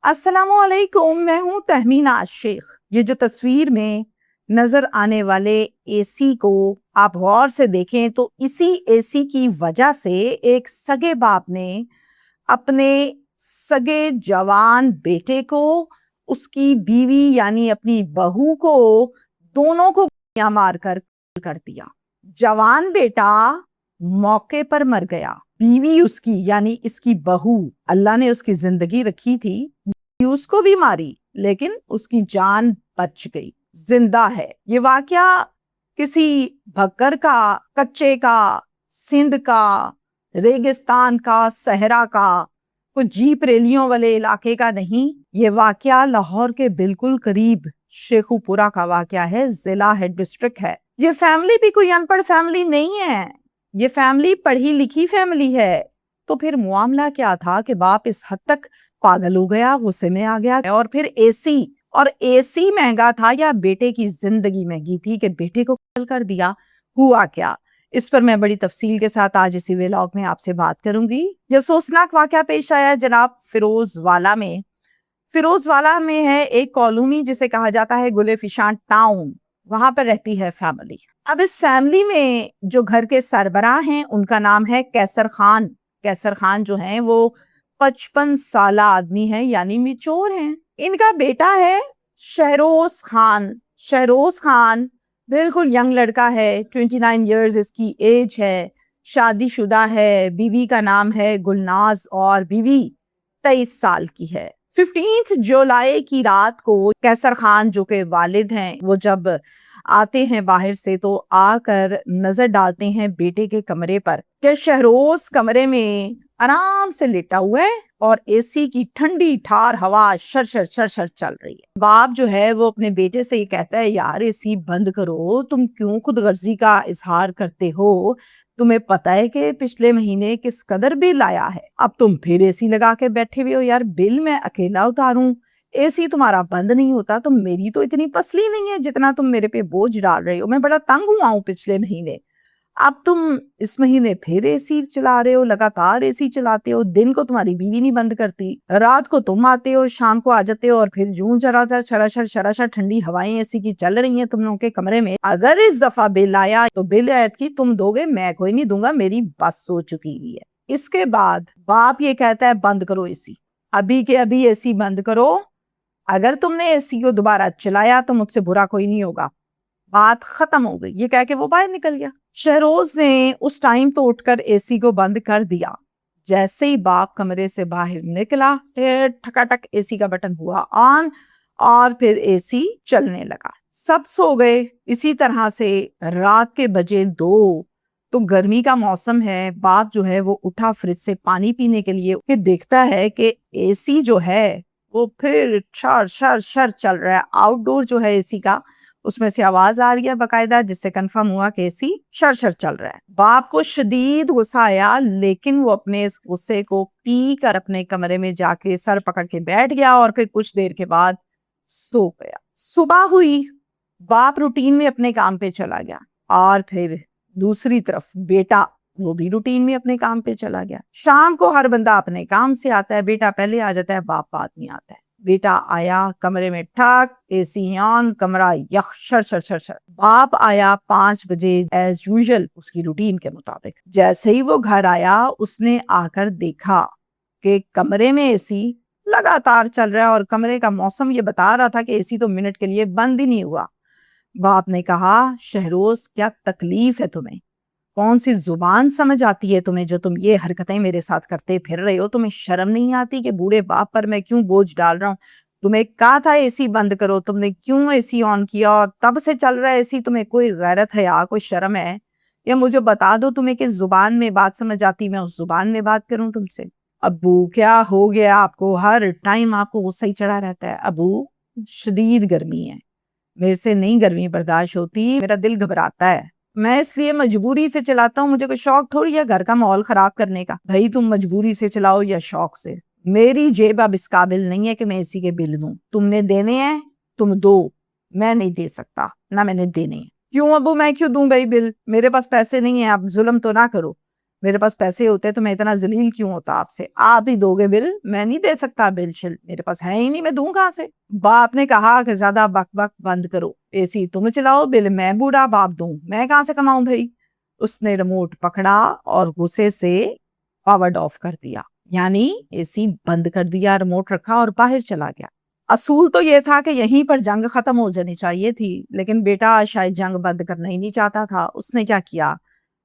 السلام علیکم، میں ہوں تہمینہ شیخ۔ یہ جو تصویر میں نظر آنے والے اے سی کو آپ غور سے دیکھیں تو اسی اے سی کی وجہ سے ایک سگے باپ نے اپنے سگے جوان بیٹے کو، اس کی بیوی یعنی اپنی بہو کو، دونوں کو گولیاں مار کر دیا۔ جوان بیٹا موقع پر مر گیا، بیوی اس کی یعنی اس کی بہو، اللہ نے اس کی زندگی رکھی تھی، اس کو بھی ماری لیکن اس کی جان بچ گئی، زندہ ہے۔ یہ واقعہ کسی بھکر کا، کچے کا، سندھ کا، ریگستان کا، صحرا کا، کچھ جیپ ریلیوں والے علاقے کا نہیں، یہ واقعہ لاہور کے بالکل قریب شیخو پورہ کا واقعہ ہے، ضلع ہیڈ ڈسٹرکٹ ہے۔ یہ فیملی بھی کوئی ان پڑھ فیملی نہیں ہے، یہ فیملی پڑھی لکھی فیملی ہے۔ تو پھر معاملہ کیا تھا کہ باپ اس حد تک پاگل ہو گیا، غصے میں آ گیا، اور پھر اے سی مہنگا تھا یا بیٹے کی زندگی مہنگی تھی کہ بیٹے کو قتل کر دیا؟ ہوا کیا؟ اس پر میں بڑی تفصیل کے ساتھ آج اسی ویلاگ میں آپ سے بات کروں گی۔ یہ افسوسناک واقعہ پیش آیا جناب فیروز والا میں ہے ایک کالونی جسے کہا جاتا ہے گل فشاں ٹاؤن، وہاں پر رہتی ہے فیملی۔ اب اس فیملی میں جو گھر کے سربراہ ہیں ان کا نام ہے کیسر خان جو ہیں وہ 55 سالہ آدمی ہے یعنی میچور ہیں۔ ان کا بیٹا ہے شہروز خان بالکل ینگ لڑکا ہے، 29 ایئرز اس کی ایج ہے، شادی شدہ ہے، بیوی کا نام ہے گلناز اور بیوی 23 سال کی ہے۔ 15 جولائی کی رات کو کیسر خان جو کہ والد ہیں وہ جب آتے ہیں باہر سے تو آ کر نظر ڈالتے ہیں بیٹے کے کمرے پر کہ شہروز کمرے میں آرام سے لیٹا ہوا ہے اور اے سی کی ٹھنڈی ٹھار ہوا شر چل رہی ہے۔ باپ جو ہے وہ اپنے بیٹے سے یہ کہتا ہے، یار اے سی بند کرو، تم کیوں خود غرضی کا اظہار کرتے ہو؟ تمہیں پتا ہے کہ پچھلے مہینے کس قدر بل آیا ہے، اب تم پھر اے سی لگا کے بیٹھے ہوئے ہو۔ یار بل میں اکیلا اتاروں، اے سی تمہارا بند نہیں ہوتا، تو میری تو اتنی پسلی نہیں ہے جتنا تم میرے پہ بوجھ ڈال رہے ہو، میں بڑا تنگ ہوا ہوں پچھلے مہینے، اب تم اس مہینے پھر اے سی چلا رہے ہو، لگاتار اے سی چلاتے ہو، دن کو تمہاری بیوی نہیں بند کرتی، رات کو تم آتے ہو، شام کو آ جاتے ہو، اور پھر جوں شراشر ٹھنڈی ہوائیں اے سی کی چل رہی ہیں تم لوگوں کے کمرے میں۔ اگر اس دفعہ بل آیا تو بل عائد کی تم دو گے، میں کوئی نہیں دوں گا، میری بس ہو چکی ہوئی ہے۔ اس کے بعد باپ یہ کہتا ہے بند کرو اے سی، ابھی کے ابھی اے سی بند کرو، اگر تم نے اے سی کو دوبارہ چلایا تو مجھ سے برا کوئی نہیں ہوگا۔ بات ختم ہو گئی، یہ کہہ کے وہ باہر نکل گیا۔ شہروز نے اس ٹائم تو اٹھ کر اے سی کو بند کر دیا، جیسے ہی باپ کمرے سے باہر نکلا پھر ٹھکاٹک اے سی کا بٹن ہوا آن اور پھر اے سی چلنے لگا، سب سو گئے۔ اسی طرح سے رات کے بجے 2 تو گرمی کا موسم ہے، باپ جو ہے وہ اٹھا فریج سے پانی پینے کے لیے، پھر دیکھتا ہے کہ اے سی جو ہے وہ پھر شر چل رہا ہے، آؤٹ ڈور جو ہے اے سی کا اس میں سے آواز آ رہی ہے باقاعدہ، جس سے کنفرم ہوا کہ اے سی شر چل رہا ہے۔ باپ کو شدید غصہ آیا لیکن وہ اپنے اس غصے کو پی کر اپنے کمرے میں جا کے سر پکڑ کے بیٹھ گیا اور پھر کچھ دیر کے بعد سو گیا۔ صبح ہوئی، باپ روٹین میں اپنے کام پہ چلا گیا اور پھر دوسری طرف بیٹا وہ بھی روٹین میں اپنے کام پہ چلا گیا۔ شام کو ہر بندہ اپنے کام سے آتا ہے، بیٹا پہلے آ جاتا ہے، باپ بعد میں آتا ہے۔ بیٹا آیا، کمرے میں ٹھک، اے سی آن، کمرہ یخ شر۔ باپ آیا 5 بجے ایز یوزل اس کی روٹین کے مطابق۔ جیسے ہی وہ گھر آیا اس نے آ کر دیکھا کہ کمرے میں اے سی لگاتار چل رہا ہے اور کمرے کا موسم یہ بتا رہا تھا کہ اے سی تو منٹ کے لیے بند ہی نہیں ہوا۔ باپ نے کہا، شہروز کیا تکلیف ہے تمہیں؟ کون سی زبان سمجھ آتی ہے تمہیں جو تم یہ حرکتیں میرے ساتھ کرتے پھر رہے ہو؟ تمہیں شرم نہیں آتی کہ بوڑھے باپ پر میں کیوں بوجھ ڈال رہا ہوں؟ تمہیں کہا تھا اے سی بند کرو، تم نے کیوں اے سی آن کیا اور تب سے چل رہا ہے اے سی؟ تمہیں کوئی غیرت ہے یا کوئی شرم ہے؟ یا مجھے بتا دو تمہیں کس زبان میں بات سمجھ آتی، میں اس زبان میں بات کروں تم سے۔ ابو کیا ہو گیا آپ کو؟ ہر ٹائم آپ کو غصہ ہی چڑھا رہتا ہے۔ ابو شدید گرمی ہے، میرے سے نہیں گرمی برداشت ہوتی، میرا دل گھبراتا ہے، میں اس لیے مجبوری سے چلاتا ہوں، مجھے کوئی شوق تھوڑی ہے گھر کا ماحول خراب کرنے کا۔ بھائی تم مجبوری سے چلاؤ یا شوق سے، میری جیب اب اس قابل نہیں ہے کہ میں اسی کے بل دوں، تم نے دینے ہیں تم دو، میں نہیں دے سکتا، نہ میں نے دینے ہیں۔ کیوں ابو میں کیوں دوں بھائی بل؟ میرے پاس پیسے نہیں ہیں، آپ ظلم تو نہ کرو۔ میرے پاس پیسے ہوتے تو میں اتنا ذلیل کیوں ہوتا آپ سے, آپ ہی دو گے بل, میں نہیں دے سکتا بل شل, میرے پاس ہے ہی نہیں, میں دوں کہاں سے. باپ نے کہا کہ زیادہ بک بک بند کرو, اے سی تم چلاؤ, بل میں بوڑھا باپ دوں, میں کہاں سے کماؤں بھائی. اس نے ریموٹ پکڑا اور غصے سے پاور آف کر دیا, یعنی اے سی بند کر دیا, ریموٹ رکھا اور باہر چلا گیا. اصول تو یہ تھا کہ یہیں پر جنگ ختم ہو جانی چاہیے تھی, لیکن بیٹا شاید جنگ بند کرنا ہی نہیں چاہتا تھا. اس نے کیا کیا,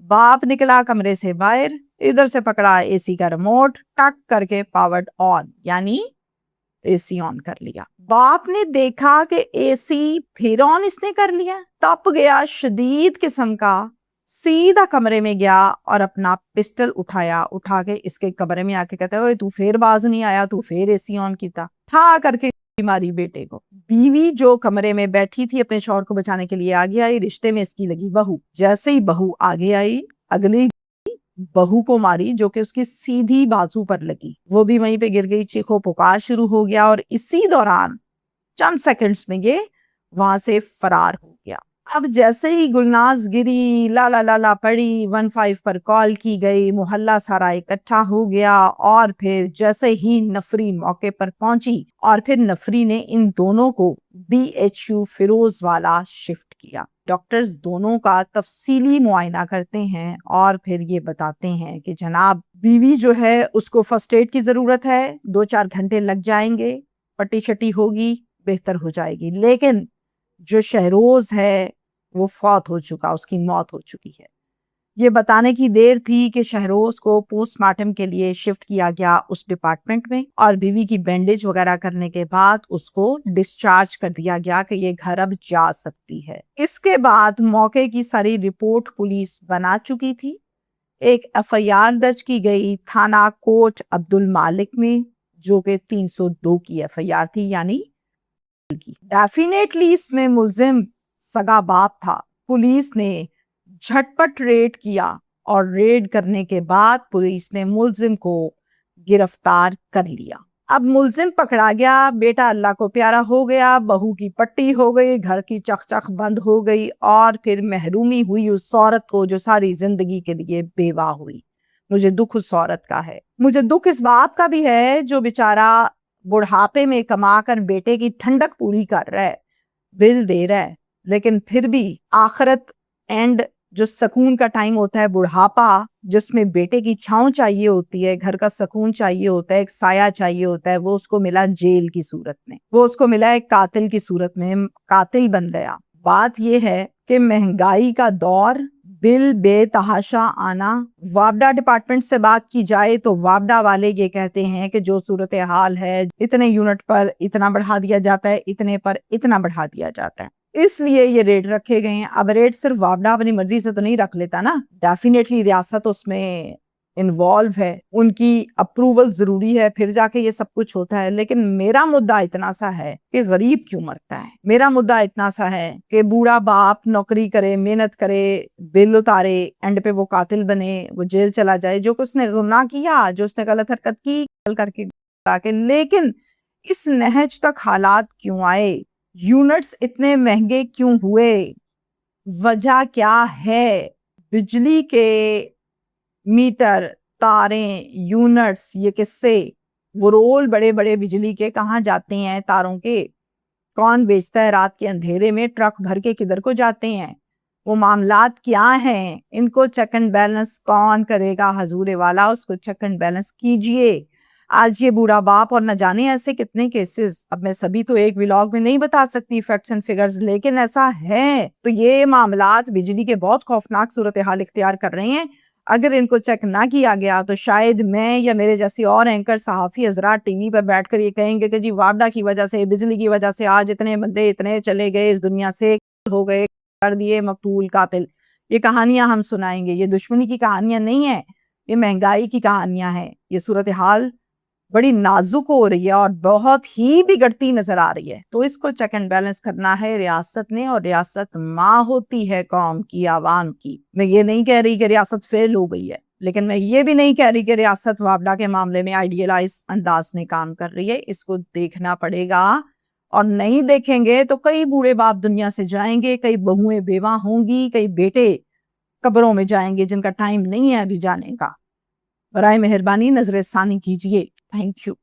باپ نکلا کمرے سے باہر, ادھر سے پکڑا اے سی کا ریموٹ, ٹک کر کے پاورڈ آن, یعنی اے سی آن کر لیا. باپ نے دیکھا کہ اے سی پھر آن اس نے کر لیا, تپ گیا شدید قسم کا, سیدھا کمرے میں گیا اور اپنا پسٹل اٹھا کے اس کے کمرے میں آ کے کہتا ہے, تو پھر باز نہیں آیا, تو پھر اے سی آن کیتا, ٹھا کر کے ماری بیٹے کو. بیوی جو کمرے میں بیٹھی تھی اپنے شوہر کو بچانے کے لیے آگے آئی, رشتے میں اس کی لگی بہو. جیسے ہی بہو آگے آئی, اگلی بہو کو ماری جو کہ اس کی سیدھی بازو پر لگی, وہ بھی وہیں پہ گر گئی. چیخو پکار شروع ہو گیا اور اسی دوران چند سیکنڈز میں یہ وہاں سے فرار ہو گیا. اب جیسے ہی گلناز گری, لا لا لا لا پڑی, 15 پر کال کی گئی, محلہ سارا اکٹھا ہو گیا, اور پھر جیسے ہی نفری موقع پر پہنچی اور پھر نفری نے ان دونوں کو BHU فیروز والا شفٹ کیا. ڈاکٹرز دونوں کا تفصیلی معائنہ کرتے ہیں اور پھر یہ بتاتے ہیں کہ جناب بیوی جو ہے اس کو فرسٹ ایڈ کی ضرورت ہے, 2-4 گھنٹے لگ جائیں گے, پٹی شٹی ہوگی, بہتر ہو جائے گی. لیکن جو شہروز ہے وہ فوت ہو چکا, اس کی موت ہو چکی ہے. یہ بتانے کی دیر تھی کہ شہروز کو پوسٹ مارٹم کے لیے شفٹ کیا گیا اس ڈپارٹمنٹ میں, اور بیوی کی بینڈیج وغیرہ کرنے کے بعد اس کو ڈسچارج کر دیا گیا کہ یہ گھر اب جا سکتی ہے. اس کے بعد موقع کی ساری رپورٹ پولیس بنا چکی تھی. ایک FIR درج کی گئی تھانہ کوٹ عبد المالک میں, جو کہ 302 کی FIR تھی, یعنی ڈیفینیٹلی اس میں ملزم سگا باپ تھا. پولیس نے جھٹپٹ ریڈ کیا اور ریڈ کرنے کے بعد پولیس نے ملزم کو گرفتار کر لیا. اب ملزم پکڑا گیا, بیٹا اللہ کو پیارا ہو گیا, بہو کی پٹی ہو گئی, گھر کی چخ چخ بند ہو گئی, اور پھر محرومی ہوئی اس عورت کو جو ساری زندگی کے لیے بیوہ ہوئی. مجھے دکھ اس عورت کا ہے, مجھے دکھ اس باپ کا بھی ہے جو بیچارہ بڑھاپے میں کما کر بیٹے کی ٹھنڈک پوری کر رہا ہے, بل دے رہا ہے, لیکن پھر بھی آخرت اینڈ جو سکون کا ٹائم ہوتا ہے, بڑھاپا جس میں بیٹے کی چھاؤں چاہیے ہوتی ہے, گھر کا سکون چاہیے ہوتا ہے, ایک سایہ چاہیے ہوتا ہے, وہ اس کو ملا جیل کی صورت میں, وہ اس کو ملا ایک قاتل کی صورت میں, قاتل بن گیا. بات یہ ہے کہ مہنگائی کا دور, بل بے تحاشا آنا. وابڈا ڈپارٹمنٹ سے بات کی جائے تو وابڈا والے یہ کہتے ہیں کہ جو صورتحال ہے, اتنے یونٹ پر اتنا بڑھا دیا جاتا ہے, اتنے پر اتنا بڑھا دیا جاتا ہے, اس لیے یہ ریٹ رکھے گئے ہیں. اب ریٹ صرف وابڈا اپنی مرضی سے تو نہیں رکھ لیتا نا, ڈیفینیٹلی ریاست اس میں انوالو ہے, ان کی اپروول ضروری ہے, پھر جا کے یہ سب کچھ ہوتا ہے. لیکن میرا مدعا اتنا سا ہے کہ غریب کیوں مرتا ہے, میرا مدعا اتنا سا ہے کہ بوڑھا باپ نوکری کرے, محنت کرے, بل اتارے, اینڈ پہ وہ قاتل بنے, وہ جیل چلا جائے, جو کہ اس نے گناہ کیا, جو اس نے غلط حرکت کی کر کے. لیکن اس نہج تک حالات کیوں آئے, یونٹس اتنے مہنگے کیوں ہوئے, وجہ کیا ہے؟ بجلی کے میٹر, تاریں, یونٹس, یہ قصے, وہ رول بڑے بڑے بجلی کے کہاں جاتے ہیں, تاروں کے کون بیچتا ہے رات کے اندھیرے میں, ٹرک بھر کے کدھر کو جاتے ہیں, وہ معاملات کیا ہیں, ان کو چیک اینڈ بیلنس کون کرے گا؟ حضور والا, اس کو چیک اینڈ بیلنس کیجئے. آج یہ بوڑھا باپ, اور نہ جانے ایسے کتنے کیسز, اب میں سبھی تو ایک ولاگ میں نہیں بتا سکتی فیکٹس اینڈ فگرز, لیکن ایسا ہے. تو یہ معاملات بجلی کے بہت خوفناک صورتحال اختیار کر رہے ہیں. اگر ان کو چیک نہ کیا گیا تو شاید میں یا میرے جیسی اور اینکر صحافی حضرات ٹی وی پر بیٹھ کر یہ کہیں گے کہ جی وابڈا کی وجہ سے, بجلی کی وجہ سے آج اتنے بندے اتنے چلے گئے اس دنیا سے, ہو گئے, کر دیے مقتول, قاتل. یہ کہانیاں ہم سنائیں گے, یہ دشمنی کی کہانیاں نہیں ہیں, یہ مہنگائی کی کہانیاں ہیں. یہ صورتحال بڑی نازک ہو رہی ہے اور بہت ہی بگڑتی نظر آ رہی ہے. تو اس کو چیک اینڈ بیلنس کرنا ہے ریاست نے, اور ریاست ماں ہوتی ہے قوم کی, عوام کی. میں یہ نہیں کہہ رہی کہ ریاست فیل ہو گئی ہے, لیکن میں یہ بھی نہیں کہہ رہی کہ ریاست وابڈا کے معاملے میں آئیڈیلائز انداز میں کام کر رہی ہے. اس کو دیکھنا پڑے گا, اور نہیں دیکھیں گے تو کئی بوڑھے باپ دنیا سے جائیں گے, کئی بہویں بیوہ ہوں گی, کئی بیٹے قبروں میں جائیں گے جن کا ٹائم نہیں ہے ابھی جانے کا. برائے مہربانی نظر ثانی کیجیے. Thank you.